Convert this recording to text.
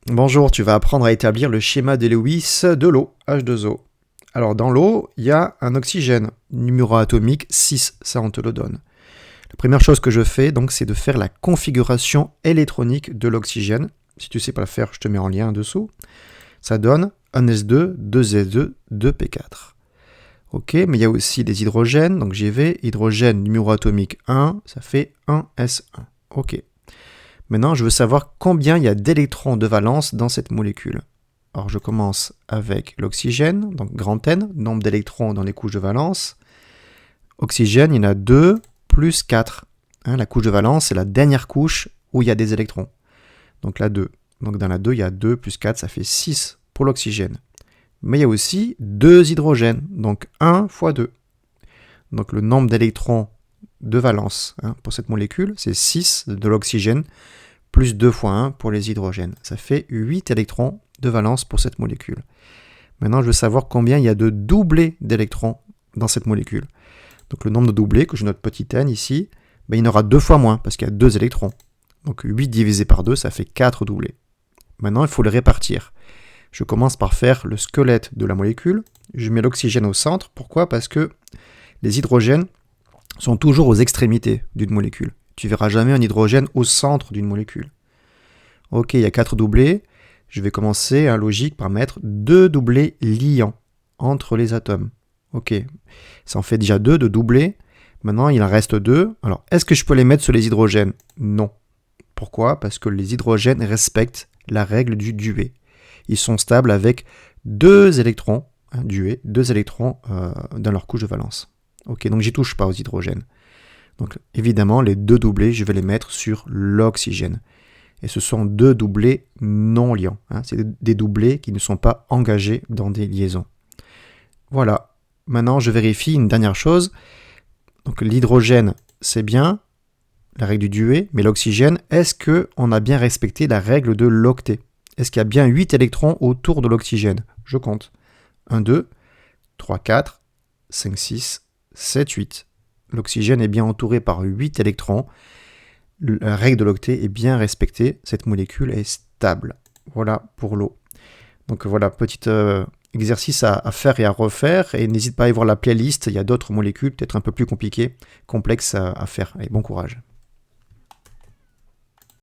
Bonjour, tu vas apprendre à établir le schéma de Lewis de l'eau, H2O. Alors dans l'eau, il y a un oxygène, numéro atomique 6, ça on te le donne. La première chose que je fais, donc, c'est de faire la configuration électronique de l'oxygène. Si tu ne sais pas le faire, je te mets en lien en dessous. Ça donne 1s2, 2s2, 2p4. Ok, mais il y a aussi des hydrogènes, donc j'y vais, hydrogène numéro atomique 1, ça fait 1s1. Ok. Maintenant, je veux savoir combien il y a d'électrons de valence dans cette molécule. Alors, je commence avec l'oxygène, donc grand N, nombre d'électrons dans les couches de valence. Oxygène, il y en a 2 plus 4. La couche de valence, c'est la dernière couche où il y a des électrons. Donc la 2. Donc dans la 2, il y a 2 plus 4, ça fait 6 pour l'oxygène. Mais il y a aussi 2 hydrogènes, donc 1 fois 2. Donc le nombre d'électrons de valence pour cette molécule, c'est 6 de l'oxygène, plus 2 fois 1 pour les hydrogènes. Ça fait 8 électrons de valence pour cette molécule. Maintenant, je veux savoir combien il y a de doublés d'électrons dans cette molécule. Donc le nombre de doublés, que je note petit n ici, il y en aura 2 fois moins, parce qu'il y a 2 électrons. Donc 8 divisé par 2, ça fait 4 doublés. Maintenant, il faut les répartir. Je commence par faire le squelette de la molécule. Je mets l'oxygène au centre. Pourquoi ? Parce que les hydrogènes sont toujours aux extrémités d'une molécule. Tu verras jamais un hydrogène au centre d'une molécule. Ok, il y a 4 doublés. Je vais commencer, logique, par mettre 2 doublés liants entre les atomes. Ok, ça en fait déjà 2 de doublés. Maintenant, il en reste 2. Alors, est-ce que je peux les mettre sur les hydrogènes ? Non. Pourquoi ? Parce que les hydrogènes respectent la règle du duet. Ils sont stables avec 2 électrons, duet, 2 électrons dans leur couche de valence. Ok, donc j'y touche pas aux hydrogènes. Donc évidemment, les 2 doublés, je vais les mettre sur l'oxygène. Et ce sont 2 doublés non liants. C'est des doublés qui ne sont pas engagés dans des liaisons. Voilà. Maintenant, je vérifie une dernière chose. Donc l'hydrogène, c'est bien la règle du duet, mais l'oxygène, est-ce qu'on a bien respecté la règle de l'octet ? Est-ce qu'il y a bien 8 électrons autour de l'oxygène ? Je compte. 1, 2, 3, 4, 5, 6, 7, 8. L'oxygène est bien entouré par 8 électrons. La règle de l'octet est bien respectée. Cette molécule est stable. Voilà pour l'eau. Donc voilà, petit exercice à faire et à refaire. Et n'hésite pas à aller voir la playlist. Il y a d'autres molécules, peut-être un peu plus compliquées, complexes à faire. Et bon courage.